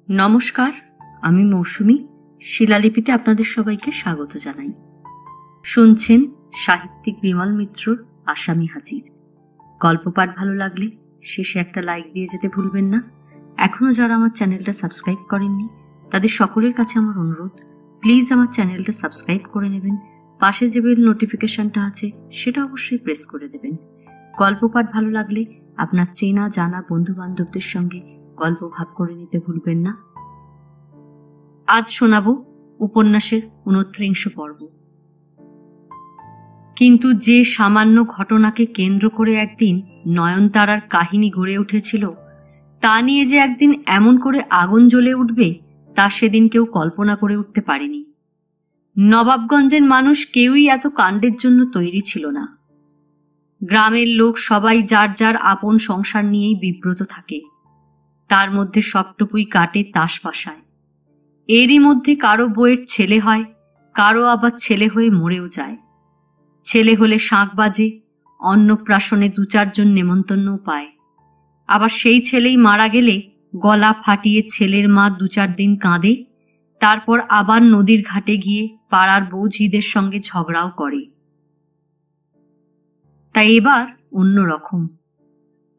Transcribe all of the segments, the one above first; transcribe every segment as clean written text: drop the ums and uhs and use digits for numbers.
নমস্কার, আমি মৌসুমী। শিলালিপিতে আপনাদের সবাইকে স্বাগত জানাই। শুনছেন সাহিত্যিক বিমল মিত্রর আসামি হাজির। গল্প পাঠ ভালো লাগলে শেষে একটা লাইক দিয়ে যেতে ভুলবেন না। এখনও যারা আমার চ্যানেলটা সাবস্ক্রাইব করেননি তাদের সকলের কাছে আমার অনুরোধ, প্লিজ আমার চ্যানেলটা সাবস্ক্রাইব করে নেবেন। পাশে যে বেল নোটিফিকেশনটা আছে সেটা অবশ্যই প্রেস করে দেবেন। গল্প পাঠ ভালো লাগলে আপনার চেনা জানা বন্ধু বান্ধবদের সঙ্গে গল্প ভাগ করে নিতে ভুলবেন না। আজ শোনাব উপন্যাসের 29 পর্ব। কিন্তু যে সামান্য ঘটনাকে কেন্দ্র করে একদিন নয়নতারার কাহিনী গড়ে উঠেছিল, তা নিয়ে যে একদিন এমন করে আগুন জ্বলে উঠবে তা সেদিন কেউ কল্পনা করে উঠতে পারেনি। নবাবগঞ্জের মানুষ কেউই এত কাণ্ডের জন্য তৈরি ছিল না। গ্রামের লোক সবাই যার যার আপন সংসার নিয়েই বিব্রত থাকে। তার মধ্যে সবটুকুই কাটে তাস পাশায়। এরই মধ্যে কারো বউয়ের ছেলে হয়, কারো আবার ছেলে হয়ে মরেও যায়। ছেলে হলে শাঁখ বাজে, অন্নপ্রাশনে 2-4 জন নেমন্তন্নও পায়। আবার সেই ছেলেই মারা গেলে গলা ফাটিয়ে ছেলের মা 2-4 দিন কাঁদে, তারপর আবার নদীর ঘাটে গিয়ে পাড়ার বউঝিদের সঙ্গে ঝগড়াও করে। তাই এবার অন্য রকম।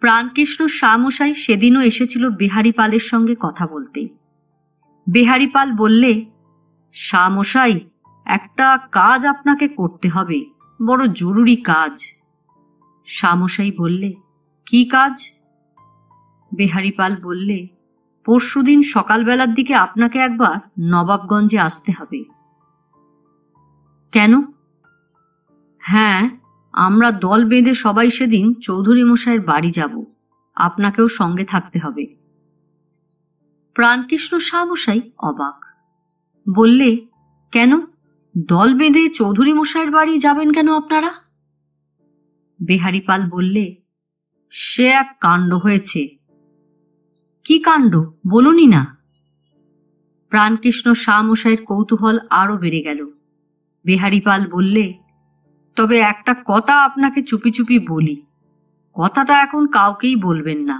প্রাণকৃষ্ণ শামশাই সেদিনও এসেছিল বেহারি পালের সঙ্গে কথা বলতে। বেহারি পাল বললে, শামশাই, একটা কাজ আপনাকে করতে হবে, বড় জরুরি কাজ। শামশাই বললে, কি কাজ? বেহারি পাল বললে, পরশুদিন সকালবেলার দিকে আপনাকে একবার নবাবগঞ্জে আসতে হবে। কেন? হ্যাঁ, আমরা দল বেঁধে সবাই সেদিন চৌধুরী মশাইয়ের বাড়ি যাব, আপনাকেও সঙ্গে থাকতে হবে। প্রাণকৃষ্ণ শামশাই অবাক। বললে, কেন, দল বেঁধে চৌধুরী মশাইয়ের বাড়ি যাবেন কেন আপনারা? বেহারি পাল বললে, সে এক কাণ্ড হয়েছে। কি কাণ্ড, বলুনই না। প্রাণকৃষ্ণ শামশাইয়ের কৌতূহল আরো বেড়ে গেল। বেহারি পাল বললে, তবে একটা কথা আপনাকে চুপি চুপি বলি, কথাটা এখন কাউকেই বলবেন না।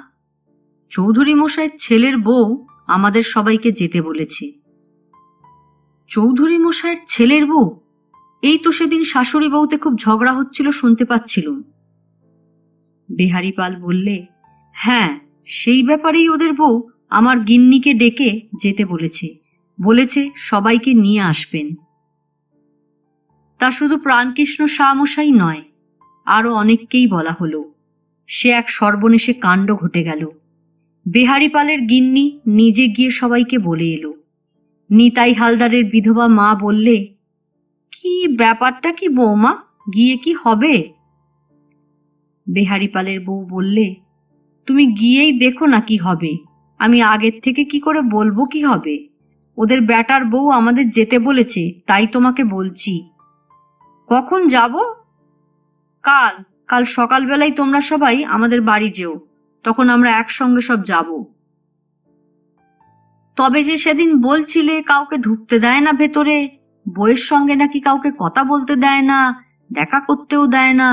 চৌধুরী মশাইয়ের ছেলের বউ আমাদের সবাইকে যেতে বলেছে। চৌধুরী মশাইয়ের ছেলের বউ? এই তো সেদিন শাশুড়ি বউতে খুব ঝগড়া হচ্ছিল, শুনতে পাচ্ছিলুম। বেহারি পাল বললে, হ্যাঁ, সেই ব্যাপারেই ওদের বউ আমার গিন্নিকে ডেকে যেতে বলেছে, বলেছে সবাইকে নিয়ে আসবেন। তা শুধু প্রাণকৃষ্ণ শামশাই নয়, আরো অনেককেই বলা হলো। সে এক সর্বনেশে কাণ্ড ঘটে গেল। বেহারি পালের গিন্নি নিজে গিয়ে সবাইকে বলে এলো। নিতাই হালদারের বিধবা মা বললে, কি ব্যাপারটা কি বৌমা, গিয়ে কি হবে? বেহারি পালের বউ বললে, তুমি গিয়েই দেখো না কি হবে, আমি আগের থেকে কি করে বলবো কি হবে? ওদের বেটার বউ আমাদের যেতে বলেছে, তাই তোমাকে বলছি। কখন যাব? কাল কাল সকালবেলায় তোমরা সবাই আমাদের বাড়ি যেও, তখন আমরা একসঙ্গে সব যাব। তবে যে সেদিন বলছিলে কাউকে ঢুকতে দেয় না ভেতরে, বউয়ের সঙ্গে নাকি কাউকে কথা বলতে দেয় না, দেখা করতেও দেয় না।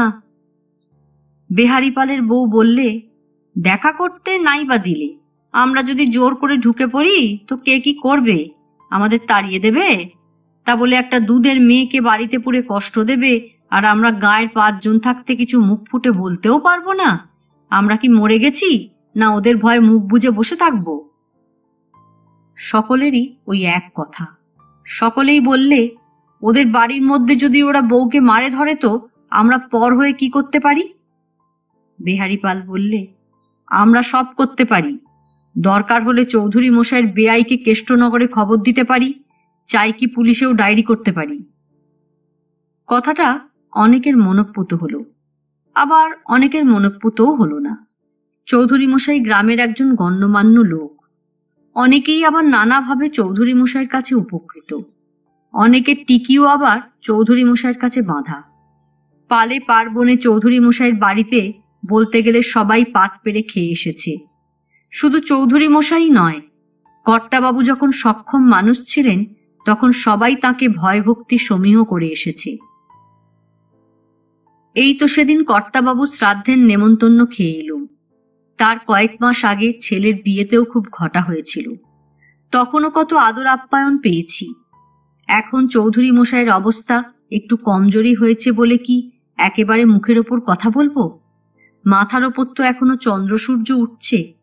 বেহারি পালের বউ বললে, দেখা করতে নাই বা দিলে, আমরা যদি জোর করে ঢুকে পড়ি তো কে কি করবে? আমাদের তাড়িয়ে দেবে? তা বলে একটা দুধের মেয়েকে বাড়িতে পুরে কষ্ট দেবে, আর আমরা গায়ের 5 জন থাকতে কিছু মুখ ফুটে বলতেও পারবো না? আমরা কি মরে গেছি, না ওদের ভয়ে মুখ বুজে বসে থাকবো? সকলেরই ওই এক কথা। সকলেই বললে, ওদের বাড়ির মধ্যে যদি ওরা বউকে মারে ধরে তো আমরা পর হয়ে কি করতে পারি? বেহারি পাল বললে, আমরা সব করতে পারি। দরকার হলে চৌধুরী মশাইয়ের বেআইকে কেষ্টনগরে খবর দিতে পারি, চাই কি পুলিশেও ডায়েরি করতে পারি। কথাটা অনেকের মনঃপুত হলো, আবার অনেকের মনঃপুতও হলো না। চৌধুরী মশাই গ্রামের একজন গণ্যমান্য লোক। অনেকেই আবার নানাভাবে চৌধুরী মশাইয়ের কাছে উপকৃত। অনেকের টিকিও আবার চৌধুরী মশাইয়ের কাছে বাঁধা। পালে পার্বণে চৌধুরী মশাইয়ের বাড়িতে বলতে গেলে সবাই পাত পেরে খেয়ে এসেছে। শুধু চৌধুরী মশাই নয়, কর্তাবাবু যখন সক্ষম মানুষ ছিলেন তখন সবাই তাকে ভয়ভক্তি সমীহ করে এসেছে। এই তো সেদিন কর্তাবাবু শ্রাদ্ধের নেমন্তন্ন খেয়ে এলুম। তার কয়েক মাস আগে ছেলের বিয়েতেও খুব ঘটা হয়েছিল। তখনও কত আদর আপ্যায়ন পেয়েছি। এখন চৌধুরী মশাইয়ের অবস্থা একটু কমজোরি হয়েছে বলে কি একেবারে মুখের ওপর কথা বলবো? মাথার ওপর তো এখনো চন্দ্র সূর্য উঠছে,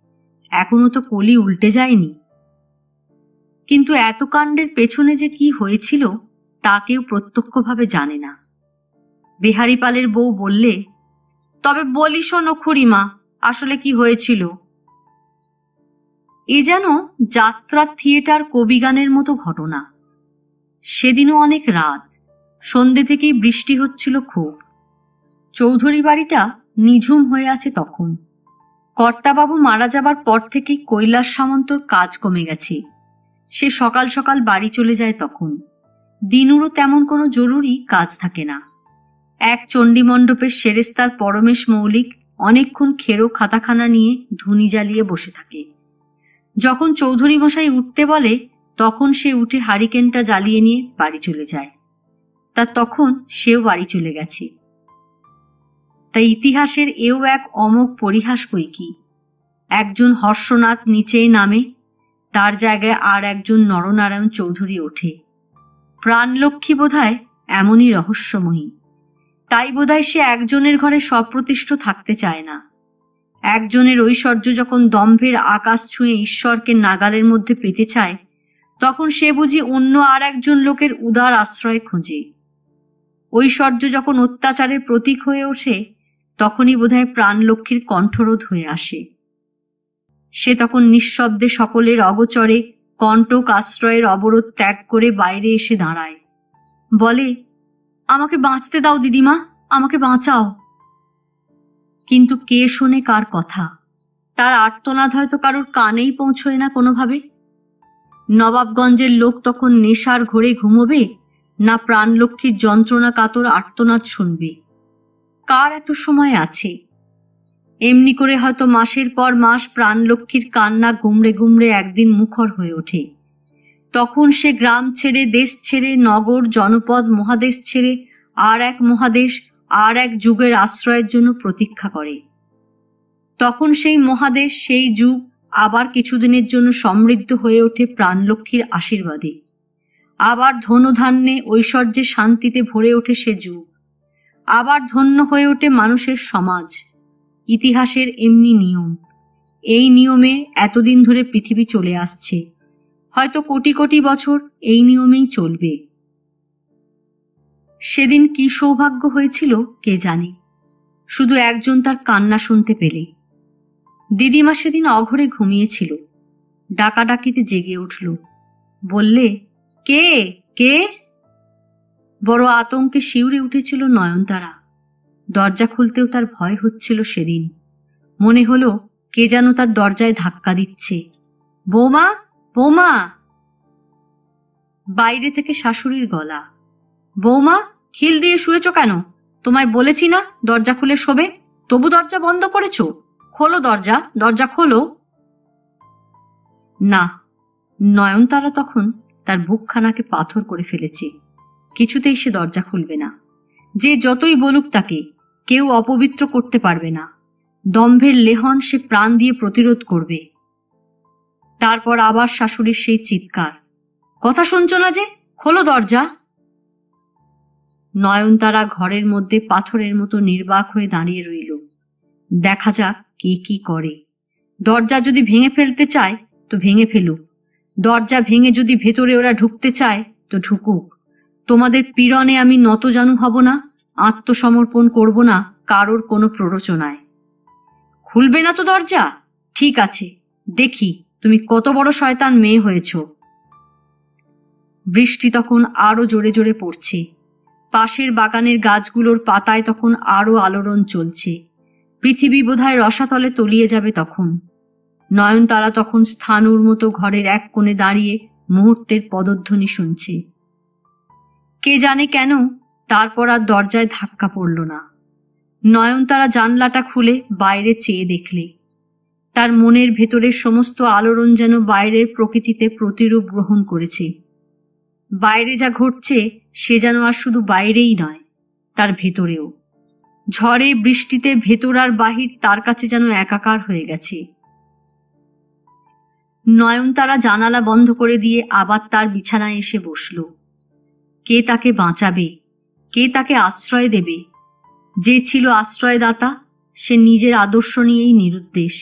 এখনো তো কলি উল্টে যায়নি। কিন্তু এত কাণ্ডের পেছনে যে কি হয়েছিল তা কেউ প্রত্যক্ষভাবে জানে না। বেহারিপালের বউ বললে, তবে বলি শোনো খুড়িমা, আসলে কি হয়েছিল। এ যেন যাত্রার থিয়েটার কবিগানের মতো ঘটনা। সেদিনও অনেক রাত, সন্ধ্যে থেকেই বৃষ্টি হচ্ছিল খুব। চৌধুরী বাড়িটা নিঝুম হয়ে আছে তখন। কর্তাবাবু মারা যাবার পর থেকেই কৈলাস সামন্তর কাজ কমে গেছে। সে সকাল সকাল বাড়ি চলে যায় তখন। দিনুরও তেমন কোনো জরুরি কাজ থাকে না। এক চণ্ডীমণ্ডপের সেরেস্তার পরমেশ মৌলিক অনেকক্ষণ খেরো খাতাখানা নিয়ে ধুনি জ্বালিয়ে বসে থাকে। যখন চৌধুরী মশাই উঠতে বলে তখন সে উঠে হারিকেনটা জ্বালিয়ে নিয়ে বাড়ি চলে যায়। তা তখন সেও বাড়ি চলে গেছে। তাই ইতিহাসের এও এক অমোঘ পরিহাস বই কি। একজন হর্ষনাথ নিচেই নামে, তার জায়গায় আর একজন নরনারায়ণ চৌধুরী ওঠে। প্রাণলক্ষ্মী বোধহয় এমনই রহস্যময়ী। তাই বোধহয় সে একজনের ঘরে সপ্রতিষ্ঠ থাকতে চায় না। একজনের ঐশ্বর্য যখন দম্ভের আকাশ ছুঁয়ে ঈশ্বরকে নাগালের মধ্যে পেতে চায়, তখন সে বুঝি অন্য আর একজন লোকের উদার আশ্রয় খোঁজে। ঐশ্বর্য যখন অত্যাচারের প্রতীক হয়ে ওঠে, তখনই বোধহয় প্রাণলক্ষ্মীর কণ্ঠরোধ হয়ে আসে। সে তখন নিঃশব্দে সকলের অগোচরে কণ্টক আশ্রয়ের অবরোধ ত্যাগ করে বাইরে এসে দাঁড়ায়। বলে, আমাকে বাঁচতে দাও দিদিমা, আমাকে বাঁচাও। কিন্তু কে শোনে কার কথা? তার আর্তনাদ হয়তো কারোর কানেই পৌঁছয় না কোনোভাবে। নবাবগঞ্জের লোক তখন নেশার ঘোরে ঘুমোবে, না প্রাণলক্ষ্মীর যন্ত্রণা কাতর আর্তনাদ শুনবে? কার এত সময় আছে? এমনি করে হয়তো মাসের পর মাস প্রাণলক্ষ্মীর কান্না গুমড়ে গুমড়ে একদিন মুখর হয়ে ওঠে। তখন সে গ্রাম ছেড়ে, দেশ ছেড়ে, নগর জনপদ মহাদেশ ছেড়ে আর এক মহাদেশ, আর এক যুগের আশ্রয়ের জন্য প্রতীক্ষা করে। তখন সেই মহাদেশ, সেই যুগ আবার কিছুদিনের জন্য সমৃদ্ধ হয়ে ওঠে প্রাণলক্ষ্মীর আশীর্বাদে। আবার ধনধান্যে ঐশ্বর্যে শান্তিতে ভরে ওঠে সে যুগ। আবার ধন্য হয়ে ওঠে মানুষের সমাজ। ইতিহাসের এমনি নিয়ম। এই নিয়মে এতদিন ধরে পৃথিবী চলে আসছে। হয়তো কোটি কোটি বছর এই নিয়মেই চলবে। সেদিন কি সৌভাগ্য হয়েছিল কে জানে, শুধু একজন তার কান্না শুনতে পেলে। দিদিমা সেদিন অঘরে ঘুমিয়েছিল, ডাকাডাকিতে জেগে উঠল। বললে, কে কে? বড় আতঙ্কে শিউরে উঠেছিল নয়নতারা। দরজা খুলতেও তার ভয় হচ্ছিল সেদিন। মনে হলো কে যেন তার দরজায় ধাক্কা দিচ্ছে। বৌমা, বৌমা! বাইরে থেকে শাশুড়ির গলা। বৌমা, খিল দিয়ে শুয়েছ কেন? তোমায় বলেছি না দরজা খুলে শোবে, তবু দরজা বন্ধ করেছ। খোলো দরজা, দরজা খোলো। না, নয়নতারা তখন তার বুকখানাকে পাথর করে ফেলেছে। কিছুতেই সে দরজা খুলবে না। যে যতই বলুক তাকে কেউ অপবিত্র করতে পারবে না। দম্ভের লেহন সে প্রাণ দিয়ে প্রতিরোধ করবে। তারপর আবার শাশুড়ির সেই চিৎকার, কথা শুনছ না যে, খোলো দরজা। নয়নতারা ঘরের মধ্যে পাথরের মতো নির্বাক হয়ে দাঁড়িয়ে রইল। দেখা যাক কে কি করে। দরজা যদি ভেঙে ফেলতে চায় তো ভেঙে ফেলুক। দরজা ভেঙে যদি ভেতরে ওরা ঢুকতে চায় তো ঢুকুক। তোমাদের পীড়নে আমি নতজানু হব না, আত্মসমর্পণ করব না কারোর কোনো প্ররোচনায়। খুলবে না তো দরজা? ঠিক আছে, দেখি তুমি কত বড় শয়তান মেয়ে হয়েছ। বৃষ্টি তখন আরো জোরে জোরে পড়ছে। পাশের বাগানের গাছগুলোর পাতায় তখন আরো আলোড়ন চলছে। পৃথিবী বোধহয় রসাতলে তলিয়ে যাবে তখন। নয়নতারা তখন স্থানুর মতো ঘরের এক কোণে দাঁড়িয়ে মুহূর্তের পদধ্বনি শুনছে। কে জানে কেন তারপর আর দরজায় ধাক্কা পড়ল না। নয়নতারা জানলাটা খুলে বাইরে চেয়ে দেখলে তার মনের ভেতরের সমস্ত আলোড়ন যেন বাইরের প্রকৃতিতে প্রতিরূপ গ্রহণ করেছে। বাইরে যা ঘটছে সে যেন আর শুধু বাইরেই নয়, তার ভেতরেও। ঝড়ে বৃষ্টিতে ভেতর আর বাহির তার কাছে যেন একাকার হয়ে গেছে। নয়নতারা জানালা বন্ধ করে দিয়ে আবার তার বিছানায় এসে বসল। কে তাকে বাঁচাবে? কে তাকে আশ্রয় দেবে? যে ছিল আশ্রয়দাতা সে নিজের আদর্শ নিয়েই নিরুদ্দেশ।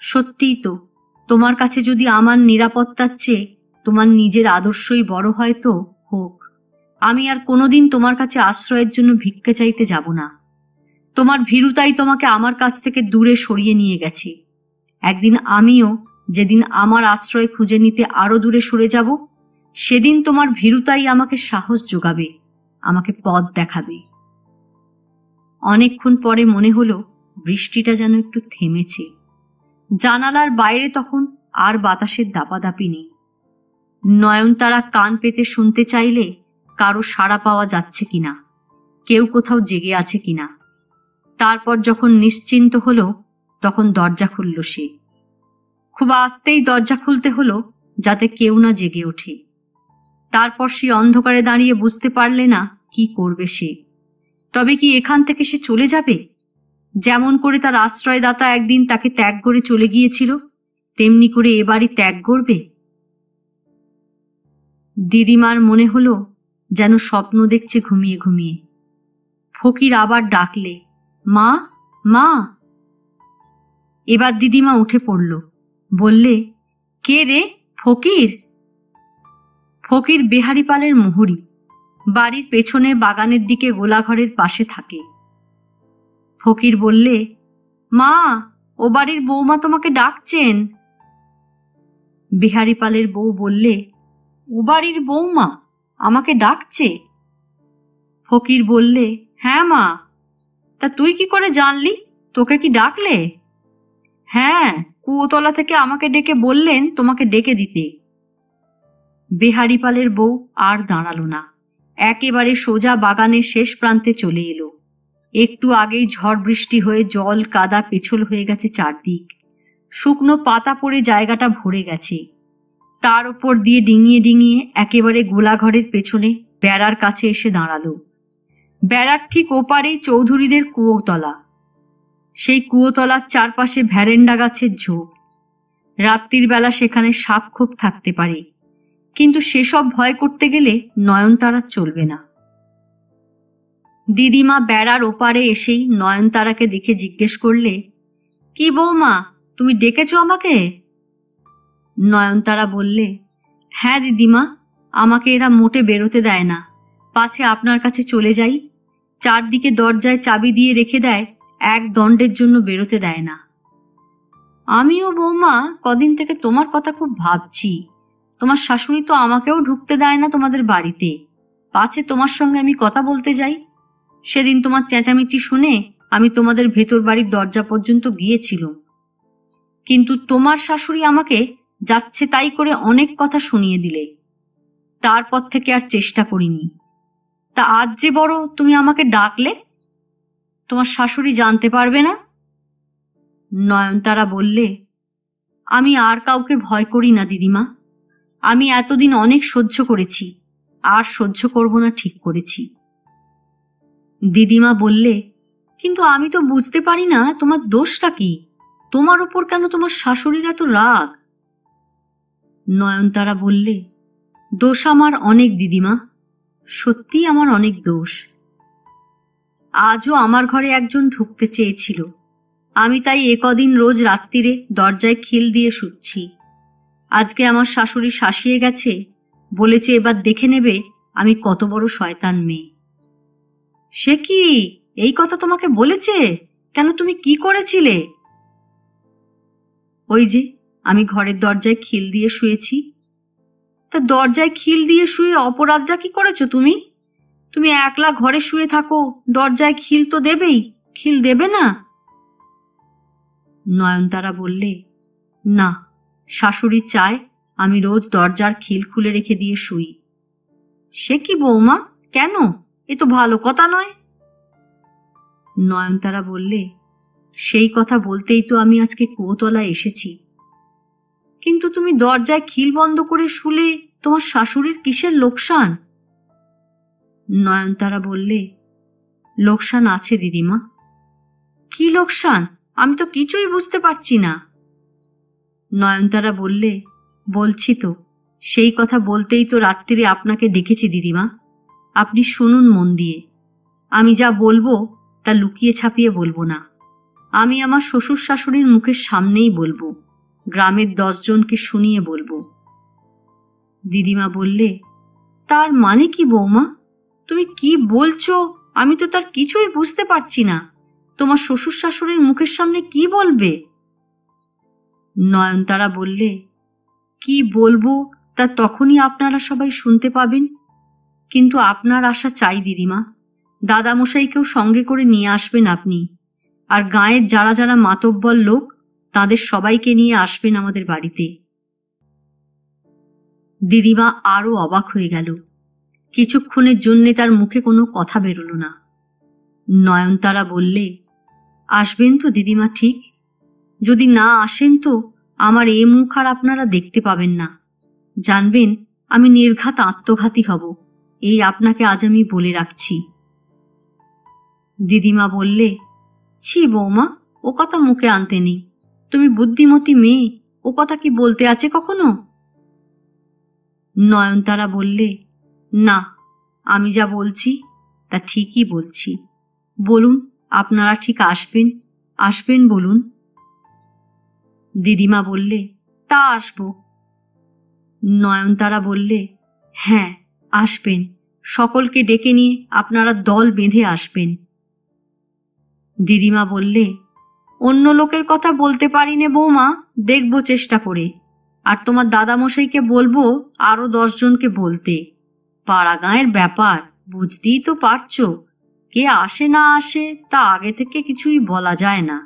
সত্যিই তো, তোমার কাছে যদি আমার নিরাপত্তার চেয়ে তোমার নিজের আদর্শই বড় হয় তো হোক। আমি আর কোনোদিন তোমার কাছে আশ্রয়ের জন্য ভিক্ষা চাইতে যাব না। তোমার ভীরুতাই তোমাকে আমার কাছ থেকে দূরে সরিয়ে নিয়ে গেছে। একদিন আমিও যেদিন আমার আশ্রয় খুঁজে নিতে আরো দূরে সরে যাব, সেদিন তোমার ভীরুতাই আমাকে সাহস যোগাবে, আমাকে পথ দেখাবে। অনেকক্ষণ পরে মনে হলো বৃষ্টিটা যেন একটু থেমেছে। জানালার বাইরে তখন আর বাতাসের দাপাদাপি নেই। নয়নতারা কান পেতে শুনতে চাইলে কারো সাড়া পাওয়া যাচ্ছে কিনা, কেউ কোথাও জেগে আছে কিনা। তারপর যখন নিশ্চিন্ত হলো তখন দরজা খুলল সে। খুব আস্তেই দরজা খুলতে হলো যাতে কেউ না জেগে ওঠে। তারপর সে অন্ধকারে দাঁড়িয়ে বুঝতে পারলে না কি করবে সে। তবে কি এখান থেকে সে চলে যাবে? যেমন করে তার আশ্রয়দাতা একদিন তাকে ত্যাগ করে চলে গিয়েছিল, তেমনি করে এবারই ত্যাগ করবে? দিদিমার মনে হলো যেন স্বপ্ন দেখছে ঘুমিয়ে ঘুমিয়ে। ফকির আবার ডাকলে, মা, মা। এবার দিদিমা উঠে পড়ল, বললে, কে রে? ফকির? ফকির বেহারিপালের মুহুরি, বাড়ির পেছনের বাগানের দিকে গোলাঘরের পাশে থাকে। ফকির বললে, মা, ও বাড়ির বৌমা তোমাকে ডাকছেন। বেহারিপালের বউ বললে, ও বাড়ির বৌমা আমাকে ডাকছে? ফকির বললে, হ্যাঁ মা। তা তুই কি করে জানলি? তোকে কি ডাকলে? হ্যাঁ, কুয়োতলা থেকে আমাকে ডেকে বললেন তোমাকে ডেকে দিতে। বেহারিপালের বউ আর দাঁড়ালো না, একেবারে সোজা বাগানের শেষ প্রান্তে চলে এলো। একটু আগেই ঝড় বৃষ্টি হয়ে জল কাদা পেছল হয়ে গেছে চারদিক। শুকনো পাতা পড়ে জায়গাটা ভরে গেছে। তার উপর দিয়ে ডিঙিয়ে ডিঙিয়ে একেবারে গোলাঘরের পেছনে বেড়ার কাছে এসে দাঁড়ালো। বেড়ার ঠিক ওপারেই চৌধুরীদের কুয়োতলা। সেই কুয়োতলার চারপাশে ভ্যারেন্ডা গাছের ঝোপ। রাত্রির বেলা সেখানে সাপ খোপ থাকতে পারে, কিন্তু সেসব ভয় করতে গেলে নয়নতারা চলবে না। দিদিমা বেড়ার ওপারে এসেই নয়নতারাকে দেখে জিজ্ঞেস করলে, কি বৌমা, তুমি ডেকেছ আমাকে? নয়নতারা বললে, হ্যাঁ দিদিমা, আমাকে এরা মোটে বেরোতে দেয় না, পাছে আপনার কাছে চলে যাই। চারদিকে দরজায় চাবি দিয়ে রেখে দেয়, এক দণ্ডের জন্য বেরোতে দেয় না। আমিও বৌমা কদিন থেকে তোমার কথা খুব ভাবছি। তোমার শাশুড়ি তো আমাকেও ঢুকতে দেয় না তোমাদের বাড়িতে, পাছে তোমার সঙ্গে আমি কথা বলতে যাই। সেদিন তোমার চেঁচামেচি শুনে আমি তোমাদের ভেতর বাড়ির দরজা পর্যন্ত গিয়েছিলাম, কিন্তু তোমার শাশুড়ি আমাকে যাচ্ছে তাই করে অনেক কথা শুনিয়ে দিলে। তারপর থেকে আর চেষ্টা করিনি। তা আজ যে বড় তুমি আমাকে ডাকলে, তোমার শাশুড়ি জানতে পারবে না? নয়নতারা বললে, আমি আর কাউকে ভয় করি না দিদিমা। আমি এতদিন অনেক সহ্য করেছি, আর সহ্য করব না ঠিক করেছি। দিদিমা বললে, কিন্তু আমি তো বুঝতে পারি না তোমার দোষটা কি? তোমার উপর কেন তোমার শাশুড়ির এত রাগ? নয়নতারা বললে, দোষ আমার অনেক দিদিমা, সত্যি আমার অনেক দোষ। আজও আমার ঘরে একজন ঢুকতে চেয়েছিল, আমি তাই একদিন রোজ রাত্রিরে দরজায় খিল দিয়ে শুচ্ছি। আজকে আমার শাশুড়ি শাসিয়ে গেছে, বলেছে এবার দেখে নেবে আমি কত বড় শয়তান মেয়ে। সে কি, এই কথা তোমাকে বলেছে? কেন, তুমি কি করেছিলে? ওই যে আমি ঘরের দরজায় খিল দিয়ে শুয়েছি। তা দরজায় খিল দিয়ে শুয়ে অপরাধটা কি করেছো তুমি? তুমি একলা ঘরে শুয়ে থাকো, দরজায় খিল তো দেবেই, খিল দেবে না? নয়নতারা বললে, না, শাশুড়ি চায় আমি রোজ দরজার খিল খুলে রেখে দিয়ে শুই। সে কি বৌমা, কেন? এ তো ভালো কথা নয়। নয়নতারা বললে, সেই কথা বলতেই তো আমি আজকে কুয়োতলায় এসেছি। কিন্তু তুমি দরজায় খিল বন্ধ করে শুলে তোমার শাশুড়ির কিসের লোকসান? নয়নতারা বললে, লোকসান আছে দিদিমা। কি লোকসান? আমি তো কিছুই বুঝতে পারছি না। নয়নতারা বললে, বলছি তো, সেই কথা বলতেই তো রাত্রিরে আপনাকে ডেকেছি দিদিমা। আপনি শুনুন মন দিয়ে। আমি যা বলবো তা লুকিয়ে ছাপিয়ে বলবো না। আমি আমার শ্বশুর শাশুড়ির মুখের সামনেই বলবো, গ্রামের 10 জনকে শুনিয়ে বলবো। দিদিমা বললে, তার মানে কি বৌমা? তুমি কি বলছো? আমি তো তার কিছুই বুঝতে পারছি না। তোমার শ্বশুর শাশুড়ির মুখের সামনে কি বলবে? নয়নতারা বললে, কি বলবো তা তখনই আপনারা সবাই শুনতে পাবেন। কিন্তু আপনার আশা চাই দিদিমা, দাদামশাইকেও সঙ্গে করে নিয়ে আসবেন আপনি। আর গাঁয়ের যারা যারা মাতব্বর লোক তাদের সবাইকে নিয়ে আসবেন আমাদের বাড়িতে। দিদিমা আরো অবাক হয়ে গেল। কিছুক্ষণের জন্যে তার মুখে কোনো কথা বেরোলো না। নয়নতারা বললে, আসবেন তো দিদিমা ঠিক? যদি না আসেন তো আমার এ মুখ আর আপনারা দেখতে পাবেন না। জানবেন আমি নির্ঘাত আত্মঘাতী হব, এই আপনাকে আজ আমি বলে রাখছি। দিদিমা বললে, ছি বৌমা, ও কথা মুখে আনতে নেই। তুমি বুদ্ধিমতী মেয়ে, ও কথা কি বলতে আছে কখনো? নয়নতারা বললে, না, আমি যা বলছি তা ঠিকই বলছি। বলুন, আপনারা ঠিক আসবেন? আসবেন বলুন। দিদিমা বললে, তা আসবো। নয়নতারা বললে, হ্যাঁ আসবেন, সকলকে ডেকে নিয়ে আপনারা দল বেঁধে আসবেন। দিদিমা বললে, অন্য লোকের কথা বলতে পারি নে বৌমা, দেখব চেষ্টা করে। আর তোমার দাদামশাইকে বলবো আরো 10 জনকে বলতে। পাড়া গাঁয়ের ব্যাপার, বুঝতেই তো পারছো, কে আসে না আসে তা আগে থেকে কিছুই বলা যায় না।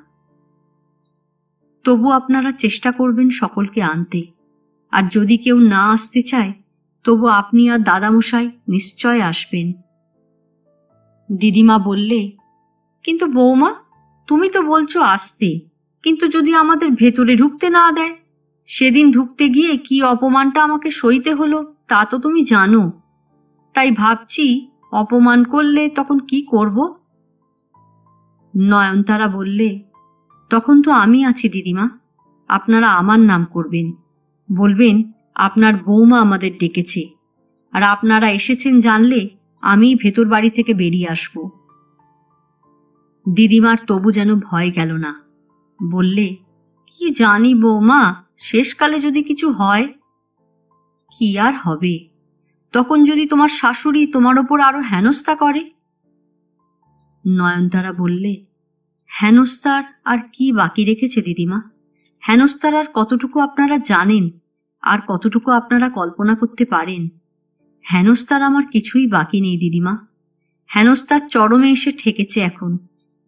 তবু আপনারা চেষ্টা করবেন সকলকে আনতে। আর যদি কেউ না আসতে চায় তবু আপনি আর দাদামশাই নিশ্চয় আসবেন। দিদিমা বললে, কিন্তু বৌমা, তুমি তো বলছো আসতে, কিন্তু যদি আমাদের ভেতরে ঢুকতে না দেয়? সেদিন ঢুকতে গিয়ে কি অপমানটা আমাকে সইতে হলো তা তো তুমি জানো। তাই ভাবছি অপমান করলে তখন কি করব? নয়নতারা বললে, তখন তো আমি আছি দিদিমা, আপনারা আমার নাম করবেন। বলবেন আপনার বৌমা আমাদের ডেকেছে, আর আপনারা এসেছেন জানলে আমি ভেতর বাড়ি থেকে বেরিয়ে আসব। দিদিমার তবু যেন ভয় গেল না। বললে, কি জানি বৌমা, শেষকালে যদি কিছু হয়? কি আর হবে? তখন যদি তোমার শাশুড়ি তোমার ওপর আরো হেনস্থা করে? নয়নতারা বললে, হেনস্তার আর কি বাকি রেখেছে দিদিমা? হেনস্তার আর কতটুকু আপনারা জানেন, আর কতটুকু আপনারা কল্পনা করতে পারেন? হেনস্তার আমার কিছুই বাকি নেই দিদিমা। হেনস্তার চরমে এসে ঠেকেছে এখন।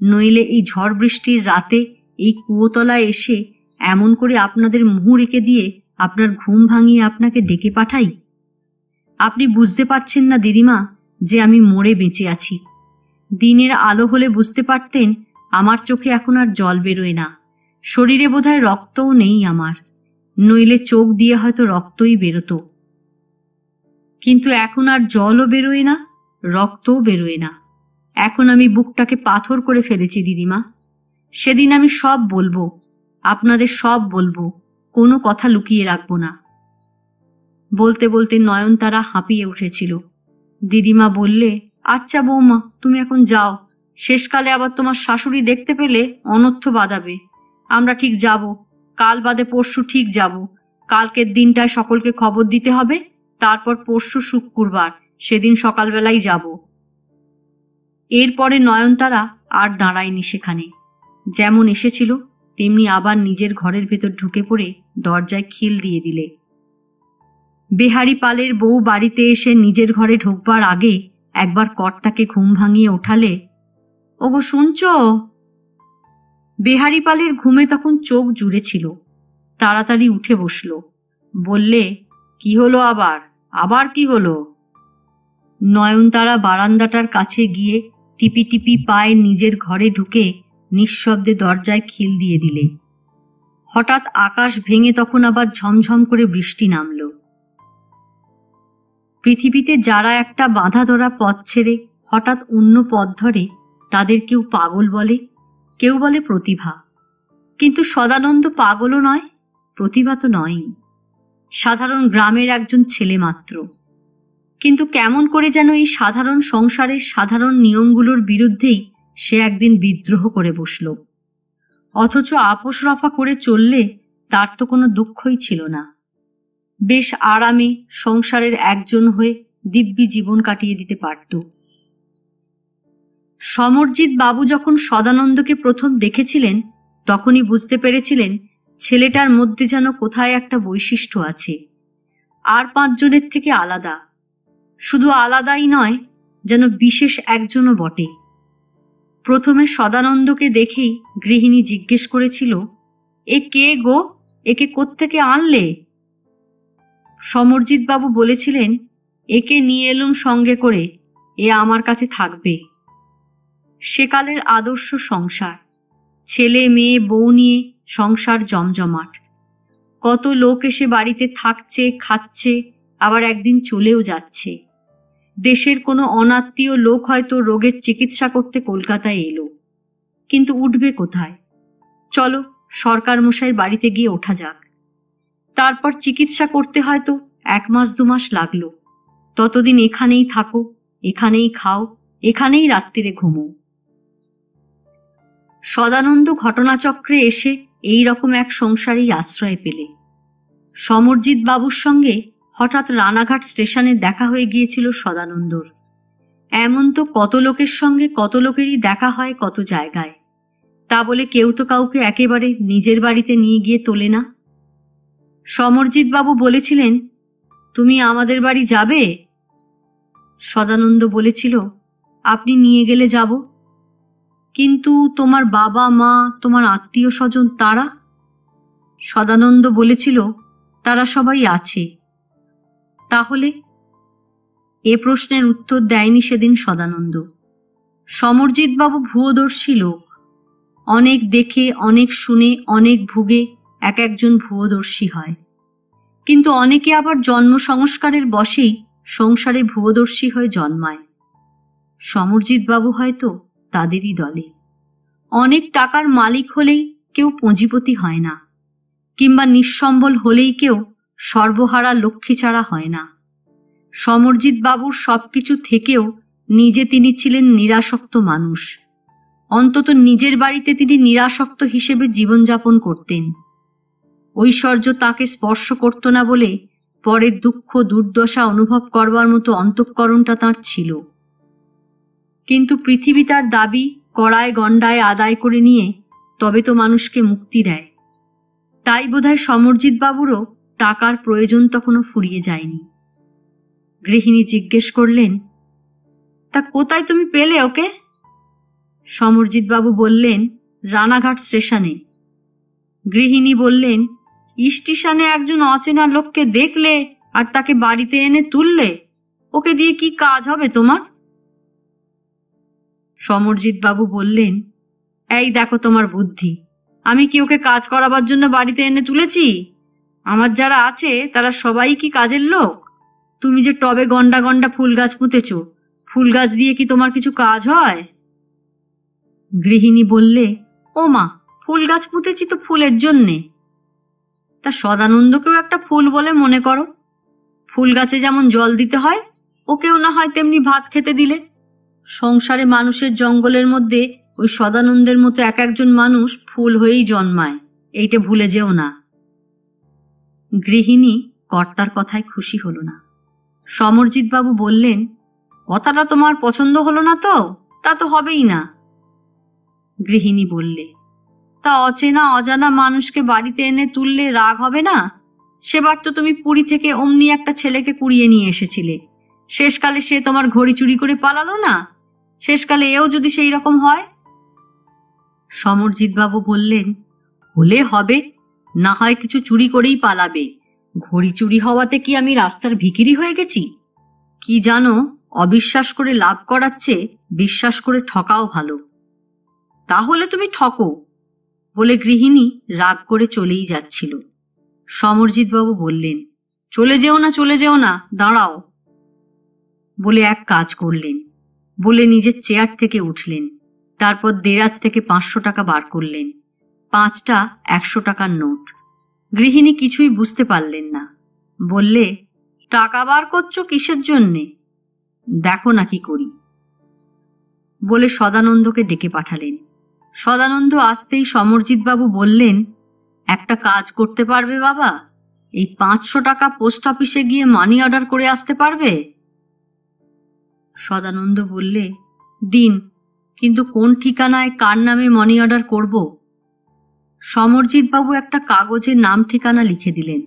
নইলে এই ঝড় বৃষ্টির রাতে এই কুয়োতলায় এসে এমন করে আপনাদের মুহু রেখে দিয়ে আপনার ঘুম ভাঙিয়ে আপনাকে ডেকে পাঠাই? আপনি বুঝতে পারছেন না দিদিমা যে আমি মরে বেঁচে আছি। দিনের আলো হলে বুঝতে পারতেন আমার চোখে এখন আর জল বেরোয় না, শরীরে বোধহয় রক্তও নেই আমার, নইলে চোখ দিয়ে হয়তো রক্তই বেরোতো। কিন্তু এখন আর জলও বেরোয় না, রক্তও বেরোয় না। এখন আমি বুকটাকে পাথর করে ফেলেছি দিদিমা। সেদিন আমি সব বলবো, আপনাদের সব বলবো, কোনো কথা লুকিয়ে রাখবো না। বলতে বলতে নয়নতারা হাঁপিয়ে উঠেছিল। দিদিমা বললে, আচ্ছা বৌমা, তুমি এখন যাও, শেষকালে আবার তোমার শাশুড়ি দেখতে পেলে অনর্থ বাঁধাবে। আমরা ঠিক যাব, কাল বাদে পরশু ঠিক যাব। কালকের দিনটায় সকলকে খবর দিতে হবে, তারপর পরশু শুক্রবার, সেদিন সকালবেলাই যাব। এরপরে নয়নতারা আর দাঁড়ায়নি সেখানে। যেমন এসেছিল তেমনি আবার নিজের ঘরের ভেতর ঢুকে পড়ে দরজায় খিল দিয়ে দিলে। বেহারি পালের বউ বাড়িতে এসে নিজের ঘরে ঢুকবার আগে একবার কর্তাকে ঘুম ভাঙিয়ে ওঠালে, ওগো শুনছ? বেহারি পালের ঘুমে তখন চোখ জুড়ে ছিল। তাড়াতাড়ি উঠে বসল। বললে, কি হলো আবার? আবার কি হলো? নয়নতারা বারান্দাটার কাছে গিয়ে টিপি টিপি পায়ে নিজের ঘরে ঢুকে নিঃশব্দে দরজায় খিল দিয়ে দিলে। হঠাৎ আকাশ ভেঙে তখন আবার ঝমঝম করে বৃষ্টি নামল। পৃথিবীতে যারা একটা বাঁধা ধরা পথ ছেড়ে হঠাৎ অন্য পথ ধরে তাদের কেউ পাগল বলে, কেউ বলে প্রতিভা। কিন্তু সদানন্দ পাগলও নয়, প্রতিভা তো নয়ই, সাধারণ গ্রামের একজন ছেলে মাত্র। কিন্তু কেমন করে যেন এই সাধারণ সংসারের সাধারণ নিয়মগুলোর বিরুদ্ধেই সে একদিন বিদ্রোহ করে বসল। অথচ আপোষ রফা করে চললে তার তো কোনো দুঃখই ছিল না। বেশ আরামে সংসারের একজন হয়ে দিব্যি জীবন কাটিয়ে দিতে পারত। সমরজিৎ বাবু যখন সদানন্দকে প্রথম দেখেছিলেন তখনই বুঝতে পেরেছিলেন ছেলেটার মধ্যে যেন কোথায় একটা বৈশিষ্ট্য আছে, আর 5 জনের থেকে আলাদা। শুধু আলাদাই নয়, যেন বিশেষ একজনও বটে। প্রথমে সদানন্দকে দেখেই গৃহিণী জিজ্ঞেস করেছিল, এ কে গো, একে কোত্থেকে আনলে? সমরজিৎ বাবু বলেছিলেন, একে নিয়ে এলুম সঙ্গে করে, এ আমার কাছে থাকবে। সেকালের আদর্শ সংসার, ছেলে মেয়ে বউ নিয়ে সংসার জমজমাট। কত লোক এসে বাড়িতে থাকছে, খাচ্ছে, আবার একদিন চলেও যাচ্ছে। দেশের কোনো অনাত্মীয় লোক হয়তো রোগের চিকিৎসা করতে কলকাতায় এলো, কিন্তু উঠবে কোথায়? চলো সরকার মশাইয়ের বাড়িতে গিয়ে ওঠা যাক। তারপর চিকিৎসা করতে হয়তো 1 মাস 2 মাস লাগলো। ততদিন এখানেই থাকো, এখানেই খাও, এখানেই রাত্রিরে ঘুমো। সদানন্দ ঘটনাচক্রে এসে এই রকম এক সংসারেই আশ্রয় পেলে। সমরজিৎ বাবুর সঙ্গে হঠাৎ রানাঘাট স্টেশনে দেখা হয়ে গিয়েছিল সদানন্দর। এমন তো কত লোকের সঙ্গে কত লোকেরই দেখা হয় কত জায়গায়, তা বলে কেউ তো কাউকে একেবারে নিজের বাড়িতে নিয়ে গিয়ে তোলে না। সমরজিৎ বাবু বলেছিলেন, তুমি আমাদের বাড়ি যাবে? সদানন্দ বলেছিল, আপনি নিয়ে গেলে যাব। কিন্তু তোমার বাবা মা, তোমার আত্মীয় স্বজন তারা? সদানন্দ বলেছিল, তারা সবাই আছে। তাহলে? এ প্রশ্নের উত্তর দেয়নি সেদিন সদানন্দ। সমরজিৎ বাবু ভূয়দর্শী লোক, অনেক দেখে, অনেক শুনে, অনেক ভুগে এক একজন ভূয়দর্শী হয়। কিন্তু অনেকে আবার জন্ম সংস্কারের বশেই সংসারে ভূয়দর্শী হয়ে জন্মায়। সমরজিৎ বাবু হয়তো তাদেরই দলে। অনেক টাকার মালিক হলেই কেউ পুঁজিপতি হয় না, কিংবা নিঃসম্বল হলেই কেউ সর্বহারা লক্ষ্মী ছাড়া হয় না। সমরজিৎ বাবুর সবকিছু থেকেও নিজে তিনি ছিলেন নিরাসক্ত মানুষ। অন্তত নিজের বাড়িতে তিনি নিরাসক্ত হিসেবে জীবনযাপন করতেন। ঐশ্বর্য তাকে স্পর্শ করত না বলে পরের দুঃখ দুর্দশা অনুভব করবার মতো অন্তঃকরণটা তাঁর ছিল। কিন্তু পৃথিবী তার দাবি কড়ায় গণ্ডায় আদায় করে নিয়ে তবে তো মানুষকে মুক্তি দেয়। তাই বোধহয় সমরজিৎ বাবুরও টাকার প্রয়োজন তখনও ফুরিয়ে যায়নি। গৃহিণী জিজ্ঞেস করলেন, তা কোথায় তুমি পেলে ওকে? সমরজিৎ বাবু বললেন, রানাঘাট স্টেশনে। গৃহিণী বললেন, স্টেশনে একজন অচেনা লোককে দেখলে আর তাকে বাড়িতে এনে তুললে, ওকে দিয়ে কি কাজ হবে তোমার? সমরজিৎ বাবু বললেন, এই দেখো তোমার বুদ্ধি, আমি কি ওকে কাজ করাবার জন্য বাড়িতে এনে তুলেছি? আমার যারা আছে তারা সবাই কি কাজের লোক? তুমি যে টবে গন্ডা গন্ডা ফুল গাছ পুঁতেছ, ফুল গাছ দিয়ে কি তোমার কিছু কাজ হয়? গৃহিণী বললে, ও মা, ফুল গাছ পুঁতেছি তো ফুলের জন্যে। তা সদানন্দকেও একটা ফুল বলে মনে করো। ফুল গাছে যেমন জল দিতে হয়, ওকেও না হয় তেমনি ভাত খেতে দিলে। সংসারে মানুষের জঙ্গলের মধ্যে ওই সদানন্দের মতো এক একজন মানুষ ফুল হয়েই জন্মায়, এইটা ভুলে যেও না। গৃহিণী কর্তার কথায় খুশি হল না। সমরজিৎ বাবু বললেন, কথাটা তোমার পছন্দ হলো না তো? তা তো হবেই না। গৃহিণী বললে, তা অচেনা অজানা মানুষকে বাড়িতে এনে তুললে রাগ হবে না? সেবার তো তুমি পুরী থেকে অমনি একটা ছেলেকে কুড়িয়ে নিয়ে এসেছিলে, শেষকালে সে তোমার ঘড়ি চুরি করে পালালো না? শেষকালে এও যদি সেই রকম হয়? সমরজিৎ বাবু বললেন, হলে হবে, না হয় কিছু চুরি করেই পালাবে। ঘড়ি চুরি হওয়াতে কি আমি রাস্তার ভিখিরি হয়ে গেছি? কি জানো, অবিশ্বাস করে লাভ করার চেয়ে বিশ্বাস করে ঠকাও ভালো। তাহলে তুমি ঠকো, বলে গৃহিণী রাগ করে চলেই যাচ্ছিল। সমরজিৎ বাবু বললেন, চলে যেও না, চলে যেও না, দাঁড়াও। বলে এক কাজ করলেন, বলে নিজের চেয়ার থেকে উঠলেন। তারপর দেরাজ থেকে 500 টাকা বার করলেন, 5টা 100 টাকার নোট। গৃহিণী কিছুই বুঝতে পারলেন না। বললে, টাকা বার করছো কিসের জন্যে? দেখো না কি করি। বলে সদানন্দকে ডেকে পাঠালেন। সদানন্দ আসতেই সমরজিৎবাবু বললেন, একটা কাজ করতে পারবে বাবা? এই 500 টাকা পোস্ট অফিসে গিয়ে মানি অর্ডার করে আসতে পারবে? সদানন্দ বললে, দিন, কিন্তু কোন ঠিকানায় কার নামে মানি অর্ডার করব? সমরজিৎবাবু একটা কাগজে নাম ঠিকানা লিখে দিলেন।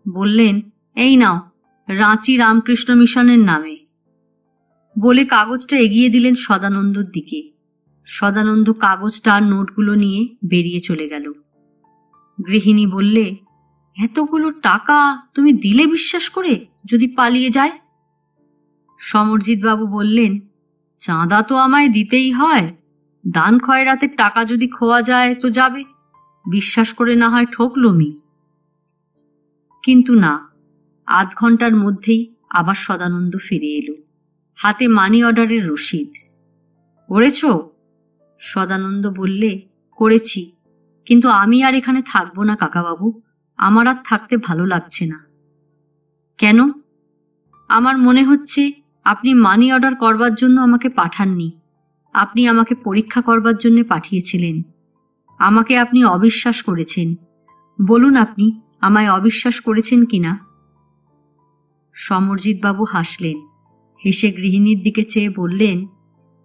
বললেন, এই নাও, রাঁচি রামকৃষ্ণ মিশনের নামে। বলে কাগজটা এগিয়ে দিলেন সদানন্দর দিকে। সদানন্দ কাগজটা আর নোটগুলো নিয়ে বেরিয়ে চলে গেল। গৃহিণী বললে, এতগুলো টাকা তুমি দিলে বিশ্বাস করে, যদি পালিয়ে যায়? সমরজিৎবাবু বললেন, চাঁদা তো আমায় দিতেই হয়। দান খয়রাতের টাকা যদি খোয়া যায় তো যাবে, বিশ্বাস করে না হয় ঠকলুমি। কিন্তু না, আধ ঘন্টার মধ্যেই আবার সদানন্দ ফিরে এলো, হাতে মানি অর্ডারের রসিদ। করেছ? সদানন্দ বললে, করেছি, কিন্তু আমি আর এখানে থাকবো না কাকাবাবু। আমার আর থাকতে ভালো লাগছে না। কেন? আমার মনে হচ্ছে আপনি মানি অর্ডার করবার জন্য আমাকে পাঠাননি, আপনি আমাকে পরীক্ষা করবার জন্য পাঠিয়েছিলেন। আমাকে আপনি অবিশ্বাস করেছেন। বলুন আপনি আমায় অবিশ্বাস করেছেন কিনা? সমরজিৎবাবু হাসলেন। হেসে গৃহিণীর দিকে চেয়ে বললেন,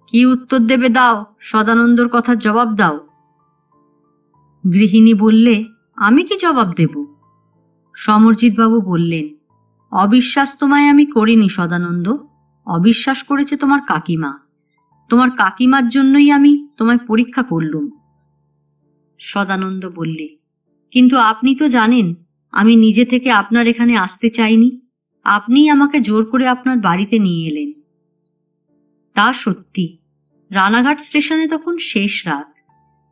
কি উত্তর দেবে দাও, সদানন্দর কথার জবাব দাও। গৃহিণী বললে, আমি কি জবাব দেব? সমরজিৎবাবু বললেন, অবিশ্বাস তোমায় আমি করিনি সদানন্দ, অবিশ্বাস করেছে তোমার কাকিমা। তোমার কাকিমার জন্যই আমি তোমায় পরীক্ষা করলুম। সদানন্দ বললে, কিন্তু আপনি তো জানেন আমি নিজে থেকে আপনার এখানে আসতে চাইনি, আপনিই আমাকে জোর করে আপনার বাড়িতে নিয়ে এলেন। তা সত্যি। রানাঘাট স্টেশনে তখন শেষ রাত।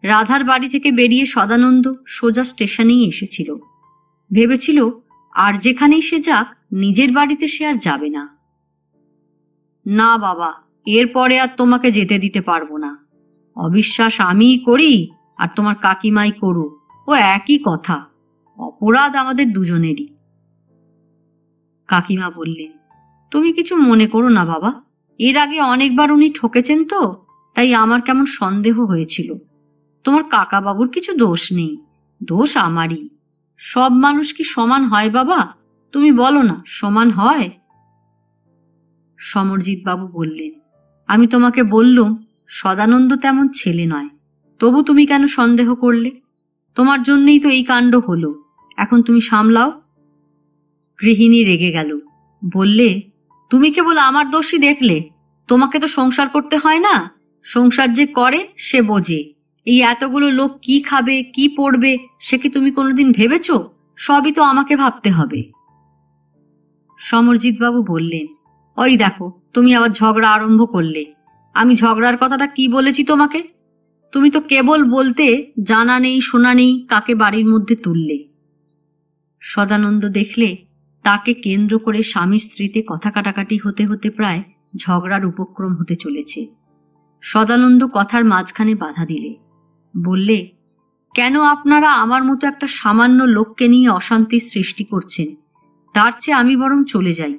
রাধার বাড়ি থেকে বেরিয়ে সদানন্দ সোজা স্টেশনেই এসেছিল। ভেবেছিল আর যেখানেই সে যাক, নিজের বাড়িতে সে আর যাবে না। না বাবা, এরপরে আর তোমাকে যেতে দিতে পারবো না। অবিশ্বাস আমিই করি আর তোমার কাকিমাই করুক, ও একই কথা। অপরাধ আমাদের দুজনেরই। কাকিমা বললেন, তুমি কিছু মনে করো না বাবা, এর আগে অনেকবার উনি ঠকেছেন তো, তাই আমার কেমন সন্দেহ হয়েছিল। তোমার কাকাবাবুর কিছু দোষ নেই, দোষ আমারই। সব মানুষ কি সমান হয় বাবা? তুমি বলো না, সমান হয়? সমরজিৎবাবু বললেন, আমি তোমাকে বললুম সদানন্দ তেমন ছেলে নয়, তবু তুমি কেন সন্দেহ করলে? তোমার জন্যই তো এই কাণ্ড হলো, এখন তুমি সামলাও। গৃহিণী রেগে গেল। বললে, তুমি কেবল আমার দোষই দেখলে? তোমাকে তো সংসার করতে হয় না? সংসার যে করে সে বোঝে। এই এতগুলো লোক কি খাবে কি পড়বে সে কি তুমি কোনোদিন ভেবেছ? সবই তো আমাকে ভাবতে হবে। সমরজিৎবাবু বললেন, ওই দেখো, তুমি আবার ঝগড়া আরম্ভ করলে। আমি ঝগড়ার কথাটা কি বলেছি তোমাকে? তুমি তো কেবল বলতে জানা নেই শোনা নেই কাকে বাড়ির মধ্যে তুললে। সদানন্দ দেখলে তাকে কেন্দ্র করে স্বামী স্ত্রীতে কথা কাটাকাটি হতে হতে প্রায় ঝগড়ার উপক্রম হতে চলেছে। সদানন্দ কথার মাঝখানে বাধা দিলে। বললে, কেন আপনারা আমার মতো একটা সামান্য লোককে নিয়ে অশান্তির সৃষ্টি করছেন? তার চেয়ে আমি বরং চলে যাই।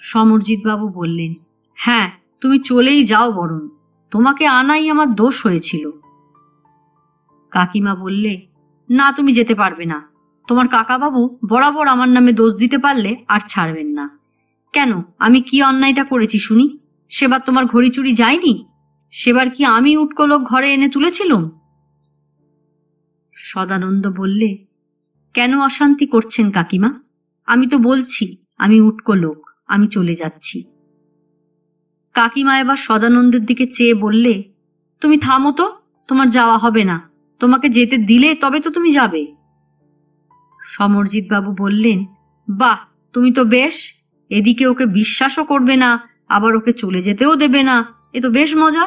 সমরজিৎবাবু বললেন, হ্যাঁ, তুমি চলেই যাও বরং, তোমাকে আনাই আমার দোষ হয়েছিল। কাকিমা বললে, না, তুমি যেতে পারবে না। তোমার কাকাবাবু বরাবর আমার নামে দোষ দিতে পারলে আর ছাড়বেন না। কেন, আমি কি অন্যায়টা করেছি শুনি? সেবার তোমার ঘড়ি চুরি যায়নি? সেবার কি আমি উটকো লোক ঘরে এনে তুলেছিলুম? সদানন্দ বললে, কেন অশান্তি করছেন কাকিমা? আমি তো বলছি আমি উটকো লোক, আমি চলে যাচ্ছি। কাকিমা এবার সদানন্দের দিকে চেয়ে বললে, তুমি থামো তো, তোমার যাওয়া হবে না। তোমাকে যেতে দিলে তবে তো তুমি যাবে। সমরজিৎবাবু বললেন, বাহ, তুমি তো বেশ, এদিকে ওকে বিশ্বাসও করবে না, আবার ওকে চলে যেতেও দেবে না, এ তো বেশ মজা।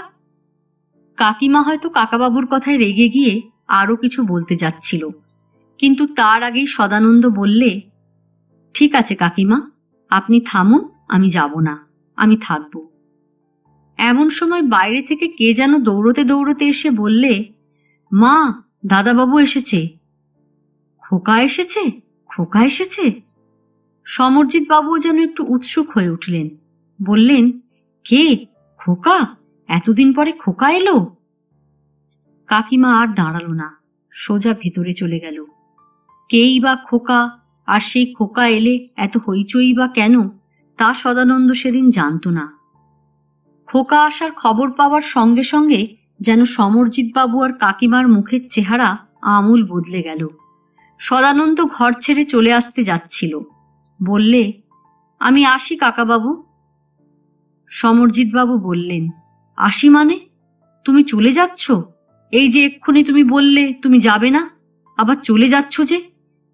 কাকিমা হয়তো কাকাবাবুর কথায় রেগে গিয়ে আরো কিছু বলতে যাচ্ছিল, কিন্তু তার আগেই সদানন্দ বললে, ঠিক আছে কাকিমা, আপনি থামুন, আমি যাব না, আমি থাকব। এমন সময় বাইরে থেকে কে যেন দৌড়তে দৌড়তে এসে বললে, মা, দাদাবাবু এসেছে। খোকা এসেছে, খোকা এসেছে। সমরজিৎ বাবুও যেন একটু উৎসুক হয়ে উঠলেন। বললেন, কে? খোকা? এতদিন পরে খোকা এলো? কাকিমা আর দাঁড়ালো না, সোজা ভেতরে চলে গেল। কেই বা খোকা, আর সেই খোকা এলে এত হইচই বা কেন, তা সদানন্দ সেদিন জানত না। খোকা আসার খবর পাওয়ার সঙ্গে সঙ্গে যেন সমরজিৎ বাবু আর কাকিমার মুখের চেহারা আমূল বদলে গেল। সদানন্দ ঘর ছেড়ে চলে আসতে যাচ্ছিল। বললে, আমি আসি কাকাবাবু। সমরজিৎ বাবু বললেন, আসি মানে? তুমি চলে যাচ্ছ? এই যে এক্ষুনি তুমি বললে তুমি যাবে না, আবার চলে যাচ্ছ যে?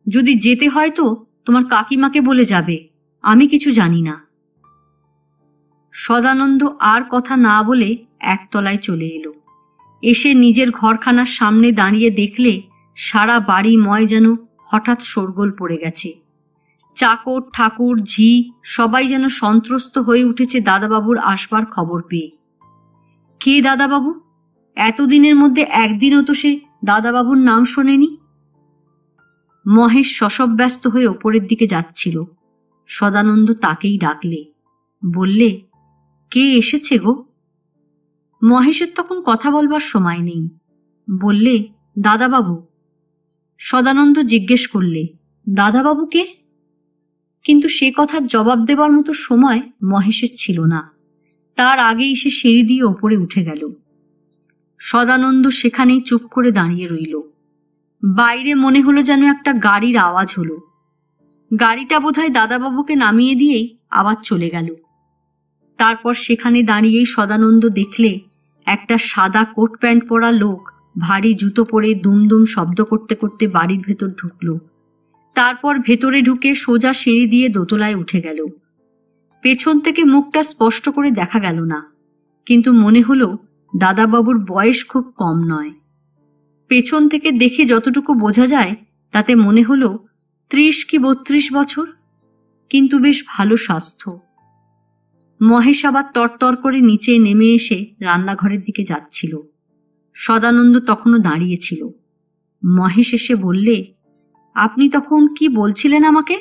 যদি যেতে হয় তো তোমার কাকিমাকে বলে যাবে, আমি কিছু জানি না। সদানন্দ আর কথা না বলে একতলায় চলে এলো। এসে নিজের ঘরখানার সামনে দাঁড়িয়ে দেখলে সারা বাড়িময় যেন হঠাৎ শোরগোল পড়ে গেছে। চাকর ঠাকুর ঝি সবাই যেন সন্ত্রস্ত হয়ে উঠেছে দাদাবাবুর আসবার খবর পেয়ে। কে দাদাবাবু? এতদিনের মধ্যে একদিনও তো সে দাদাবাবুর নাম শোনেনি। মহেশ শশব্যস্ত হয়ে ওপরের দিকে যাচ্ছিল। সদানন্দ তাকেই ডাকলে। বললে, কে এসেছে গো? মহেশের তখন কথা বলবার সময় নেই। বললে, দাদাবাবু। সদানন্দ জিজ্ঞেস করলে, দাদাবাবু কে? কিন্তু সে কথার জবাব দেবার মতো সময় মহেশের ছিল না। তার আগেই সে সিঁড়ি দিয়ে ওপরে উঠে গেল। সদানন্দ সেখানেই চুপ করে দাঁড়িয়ে রইল। বাইরে মনে হলো যেন একটা গাড়ির আওয়াজ হলো। গাড়িটা বোধহয় দাদাবাবুকে নামিয়ে দিয়েই আবার চলে গেল। তারপর সেখানে দাঁড়িয়েই সদানন্দ দেখলে একটা সাদা কোট প্যান্ট পরা লোক ভারী জুতো পরে দুমদুম শব্দ করতে করতে বাড়ির ভেতর ঢুকল। তারপর ভেতরে ঢুকে সোজা সিঁড়ি দিয়ে দোতলায় উঠে গেল। পেছন থেকে মুখটা স্পষ্ট করে দেখা গেল না, কিন্তু মনে হলো দাদাবাবুর বয়স খুব কম নয়। পেছন থেকে দেখে যতটুকু বোঝা যায় তাতে মনে হলো 30 কি 32 বছর, কিন্তু বেশ ভালো স্বাস্থ্য। মহেশ আবার তরতর করে নিচে নেমে এসে রান্নাঘরের দিকে যাচ্ছিল। সদানন্দ তখনও দাঁড়িয়েছিল। মহেশ এসে বললে, আপনি তখন কি বলছিলেন আমাকে?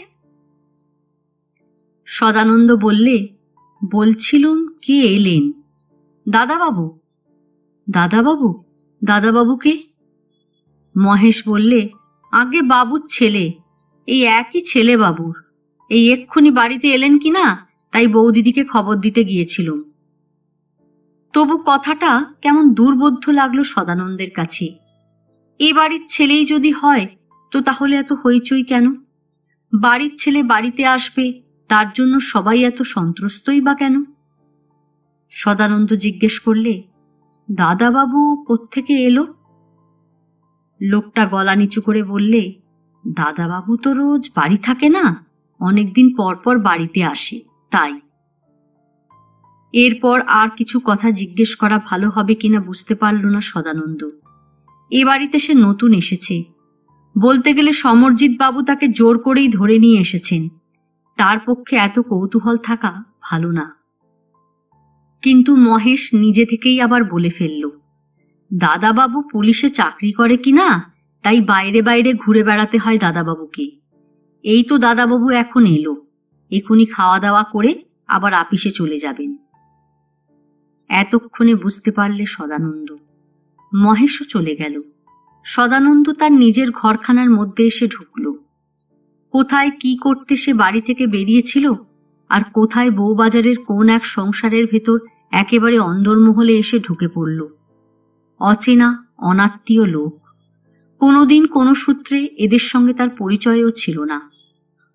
সদানন্দ বললে, বলছিলুম কে এলেন? দাদাবাবু। দাদাবাবু? দাদাবাবুকে? মহেশ বললে, আগে বাবুর ছেলে, এই একই ছেলে বাবুর। এই এক্ষুনি বাড়িতে এলেন কি না, তাই বৌদিদিকে খবর দিতে গিয়েছিলুম। তবু কথাটা কেমন দুর্বোধ্য লাগলো সদানন্দের কাছে। এ বাড়ির ছেলেই যদি হয় তো তাহলে এত হইচই কেন? বাড়ির ছেলে বাড়িতে আসবে, তার জন্য সবাই এত সন্ত্রস্তই বা কেন? সদানন্দ জিজ্ঞেস করলে, দাদাবাবু কোত্থেকে এলো? লোকটা গলা নিচু করে বললে, দাদাবাবু তো রোজ বাড়ি থাকে না, অনেকদিন পর পর বাড়িতে আসে, তাই। এরপর আর কিছু কথা জিজ্ঞেস করা ভালো হবে কিনা বুঝতে পারল না সদানন্দ। এ বাড়িতে সে নতুন এসেছে। বলতে গেলে সমরজিৎ বাবু তাকে জোর করেই ধরে নিয়ে এসেছেন। তার পক্ষে এত কৌতূহল থাকা ভালো না। কিন্তু মহেশ নিজে থেকেই আবার বলে ফেলল, দাদাবাবু পুলিশে চাকরি করে কিনা, তাই বাইরে বাইরে ঘুরে বেড়াতে হয় দাদাবাবুকে। এই তো দাদাবাবু এখন এলো, এখুনি খাওয়া দাওয়া করে আবার আপিসে চলে যাবেন। এতক্ষণে বুঝতে পারলে সদানন্দ। মহেশও চলে গেল। সদানন্দ তার নিজের ঘরখানার মধ্যে এসে ঢুকল। কোথায় কি করতে সে বাড়ি থেকে বেরিয়েছিল, আর কোথায় বউবাজারের কোন এক সংসারের ভেতর একেবারে অন্দরমহলে এসে ঢুকে পড়ল। অচেনা অনাত্মীয় লোক। কোনোদিন কোনো সূত্রে এদের সঙ্গে তার পরিচয়ও ছিল না,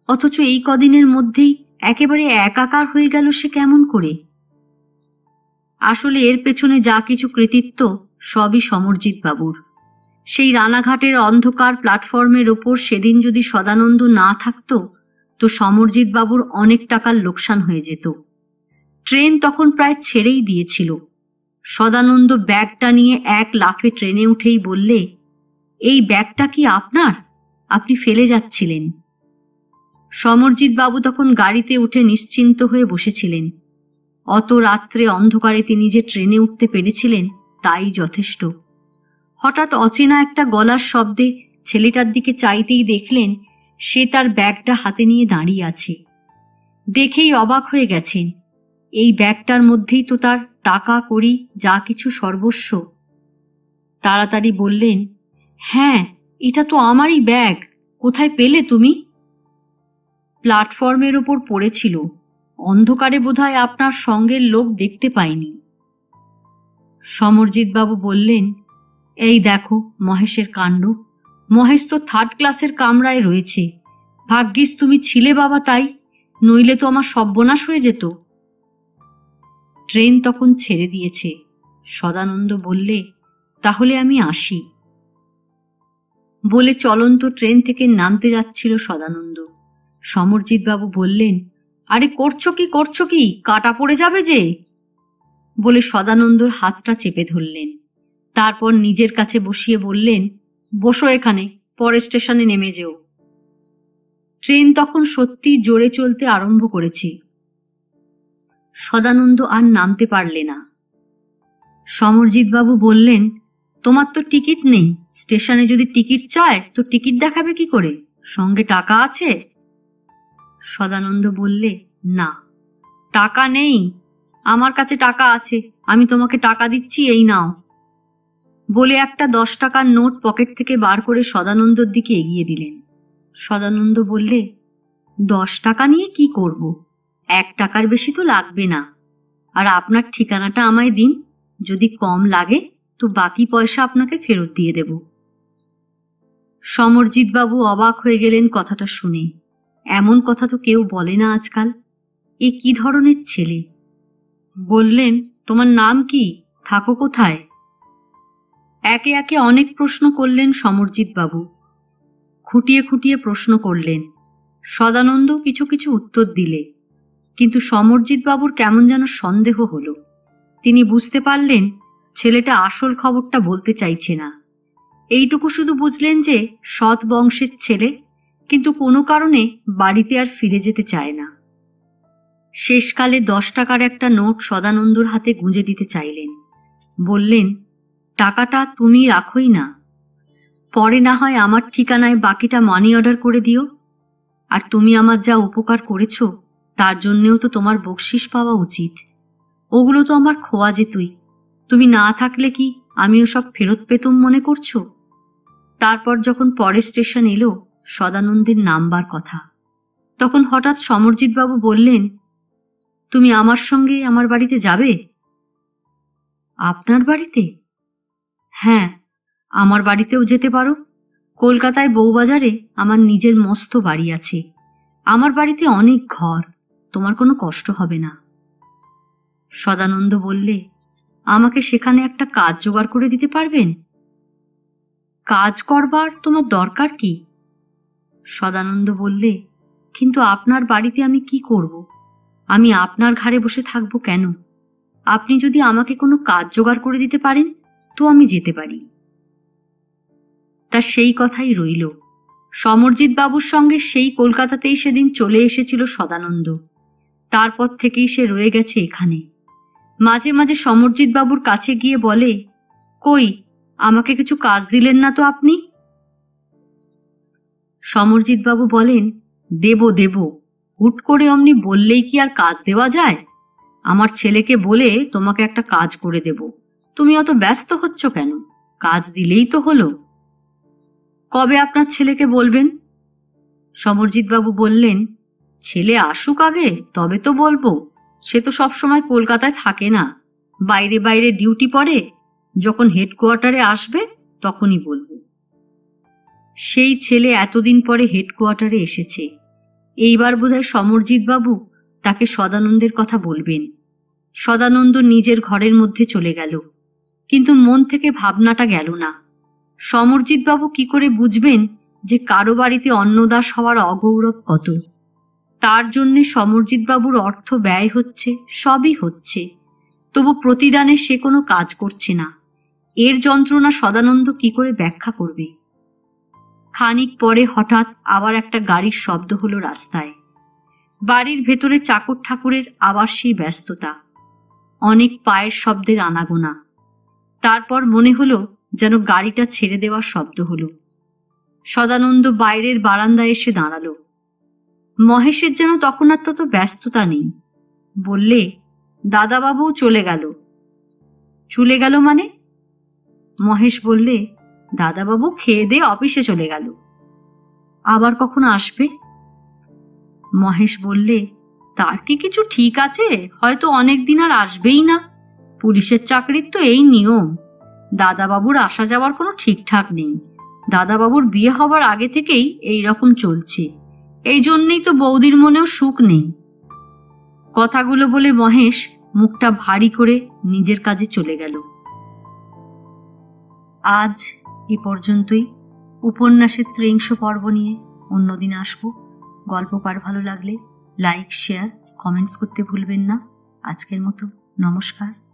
অথচ এই কদিনের মধ্যেই একেবারে একাকার হয়ে গেল সে কেমন করে? আসলে এর পেছনে যা কিছু কৃতিত্ব সবই সমরজিৎ বাবুর। সেই রানাঘাটের অন্ধকার প্ল্যাটফর্মের ওপর সেদিন যদি সদানন্দ না থাকত তো সমরজিৎ বাবুর অনেক টাকার লোকসান হয়ে যেত। ট্রেন তখন প্রায় ছেড়েই দিয়েছিল। সদানন্দ ব্যাগটা নিয়ে এক লাফে ট্রেনে উঠেই বললে, এই ব্যাগটা কি আপনার? আপনি ফেলে যাচ্ছিলেন। সমরজিৎ বাবু তখন গাড়িতে উঠে নিশ্চিন্ত হয়ে বসেছিলেন। অত রাত্রে অন্ধকারে তিনি যে ট্রেনে উঠতে পেরেছিলেন তাই যথেষ্ট। হঠাৎ অচেনা একটা গলার শব্দে ছেলেটার দিকে চাইতেই দেখলেন সে তার ব্যাগটা হাতে নিয়ে দাঁড়িয়ে আছে। দেখেই অবাক হয়ে গেছেন, এই ব্যাগটার মধ্যেই তো তার টাকা কড়ি যা কিছু সর্বস্ব। তাড়াতাড়ি বললেন, হ্যাঁ, এটা তো আমারই ব্যাগ, কোথায় পেলে তুমি? প্ল্যাটফর্মের ওপর পড়েছিল, অন্ধকারে বোধহয় আপনার সঙ্গের লোক দেখতে পায়নি। সমরজিৎবাবু বললেন, এই দেখো মহেশের কাণ্ড, মহেশ তো 3rd ক্লাসের কামরায় রয়েছে। ভাগ্যিস তুমি ছিলে বাবা, তাই নইলে তো আমার সর্বনাশ হয়ে যেত। ট্রেন তখন ছেড়ে দিয়েছে। সদানন্দ বললে, তাহলে আমি আসি। বলে চলন্ত ট্রেন থেকে নামতে যাচ্ছিল সদানন্দ। সমরজিৎবাবু বললেন, আরে করছো কি, কাটা পড়ে যাবে যে। বলে সদানন্দর হাতটা চেপে ধরলেন। তারপর নিজের কাছে বসিয়ে বললেন, বসো এখানে, পরের স্টেশনে নেমে যেও। ট্রেন তখন সত্যি জোরে চলতে আরম্ভ করেছে। সদানন্দ আর নামতে পারলে না। সমরজিৎবাবু বললেন, তোমার তো টিকিট নেই, স্টেশনে যদি টিকিট চায় তো টিকিট দেখাবে কি করে, সঙ্গে টাকা আছে? সদানন্দ বললে, না, টাকা নেই, আমার কাছে টাকা আছে, আমি তোমাকে টাকা দিচ্ছি, এই নাও। বলে একটা 10 টাকার নোট পকেট থেকে বার করে সদানন্দর দিকে এগিয়ে দিলেন। সদানন্দ বললে, 10 টাকা নিয়ে কি করব, 1 টাকার বেশি তো লাগবে না, আর আপনার ঠিকানাটা আমায় দিন, যদি কম লাগে তো বাকি পয়সা আপনাকে ফেরত দিয়ে দেব। সমরজিৎবাবু অবাক হয়ে গেলেন কথাটা শুনে। এমন কথা তো কেউ বলে না আজকাল, এ কি ধরনের ছেলে। বললেন, তোমার নাম কি, থাকো কোথায়? একে একে অনেক প্রশ্ন করলেন সমরজিৎবাবু। খুঁটিয়ে খুঁটিয়ে প্রশ্ন করলেন। সদানন্দ কিছু কিছু উত্তর দিলে, কিন্তু সমরজিৎবাবুর কেমন যেন সন্দেহ হলো। তিনি বুঝতে পারলেন ছেলেটা আসল খবরটা বলতে চাইছে না। এইটুকু শুধু বুঝলেন যে সৎ বংশের ছেলে, কিন্তু কোনো কারণে বাড়িতে আর ফিরে যেতে চায় না। শেষকালে 10 টাকার একটা নোট সদানন্দর হাতে গুঁজে দিতে চাইলেন। বললেন, টাকাটা তুমি রাখোই না, পরে না হয় আমার ঠিকানায় বাকিটা মানি অর্ডার করে দিও। আর তুমি আমার যা উপকার করেছ তার জন্যেও তো তোমার বকশিস পাওয়া উচিত। ওগুলো তো আমার খোয়া যেতই, তুমি না থাকলে কি আমি ওসব ফেরত পেতুম মনে করছো? তারপর যখন পরের স্টেশন এলো সদানন্দের নামবার কথা, তখন হঠাৎ সমরজিৎবাবু বললেন, তুমি আমার সঙ্গে আমার বাড়িতে যাবে? আপনার বাড়িতে? হ্যাঁ, আমার বাড়িতেও যেতে পারো। কলকাতায় বউবাজারে আমার নিজের মস্ত বাড়ি আছে, আমার বাড়িতে অনেক ঘর, তোমার কোনো কষ্ট হবে না। সদানন্দ বললে, আমাকে সেখানে একটা কাজ জোগাড় করে দিতে পারবেন? কাজ করবার তোমার দরকার কি? সদানন্দ বললে, কিন্তু আপনার বাড়িতে আমি কি করব? আমি আপনার ঘাড়ে বসে থাকবো কেন? আপনি যদি আমাকে কোনো কাজ জোগাড় করে দিতে পারেন তো আমি যেতে পারি। তা সেই কথাই রইল। সমরজিৎবাবুর সঙ্গে সেই কলকাতাতেই সেদিন চলে এসেছিল সদানন্দ। তারপর থেকেই সে রয়ে গেছে এখানে। মাঝে মাঝে সমরজিৎবাবুর কাছে গিয়ে বলে, কই, আমাকে কিছু কাজ দিলেন না তো আপনি? সমরজিৎবাবু বলেন, দেব, হুট করে অমনি বললেই কি আর কাজ দেওয়া যায়? আমার ছেলেকে বলে তোমাকে একটা কাজ করে দেব, তুমি অত ব্যস্ত হচ্ছ কেন? কাজ দিলেই তো হলো। কবে আপনার ছেলেকে বলবেন? সমরজিৎবাবু বললেন, ছেলে আসুক আগে, তবে তো বলবো। সে তো সবসময় কলকাতায় থাকে না, বাইরে বাইরে ডিউটি পড়ে, যখন হেডকোয়ার্টারে আসবে তখনই বলবো। সেই ছেলে এতদিন পরে হেডকোয়ার্টারে এসেছে, এইবার বোধহয় সমরজিৎবাবু তাকে সদানন্দের কথা বলবেন। সদানন্দ নিজের ঘরের মধ্যে চলে গেল, কিন্তু মন থেকে ভাবনাটা গেল না। সমরজিৎবাবু কি করে বুঝবেন যে কারো বাড়িতে অন্নদাস হওয়ার অগৌরব কত? তার জন্যে সমরজিৎবাবুর অর্থ ব্যয় হচ্ছে, সবই হচ্ছে, তবু প্রতিদানে সে কোনো কাজ করছে না। এর যন্ত্রণা সদানন্দ কি করে ব্যাখ্যা করবে? খানিক পরে হঠাৎ আবার একটা গাড়ির শব্দ হলো রাস্তায়। বাড়ির ভেতরে চাকর ঠাকুরের আবার সেই ব্যস্ততা, অনেক পায়ের শব্দের আনাগোনা। তারপর মনে হলো যেন গাড়িটা ছেড়ে দেওয়ার শব্দ হলো। সদানন্দ বাইরের বারান্দায় এসে দাঁড়ালো। মহেশের যেন তখন আর তত ব্যস্ততা নেই। বললে, দাদাবাবু চলে গেল। চলে গেল মানে? মহেশ বললে, দাদাবাবু খেয়ে দিয়ে অফিসে চলে গেল। আবার কখন আসবে? মহেশ বললে, তার কি কিছু ঠিক আছে? হয়তো অনেক দিন আর আসবেই না। পুলিশের চাকরির তো এই নিয়ম। দাদাবাবুর আসা যাওয়ার কোনো ঠিকঠাক নেই। দাদাবাবুর বিয়ে হবার আগে থেকেই এই রকম চলছে। এই জন্যেই তো বৌদির মনেও সুখ নেই। কথাগুলো বলে মহেশ মুখটা ভারী করে নিজের কাজে চলে গেল। আজ এ পর্যন্তই। উপন্যাসের ৩০ পর্ব নিয়ে অন্যদিন আসব। গল্প পাঠ ভালো লাগলে লাইক, শেয়ার, কমেন্টস করতে ভুলবেন না। আজকের মতো নমস্কার।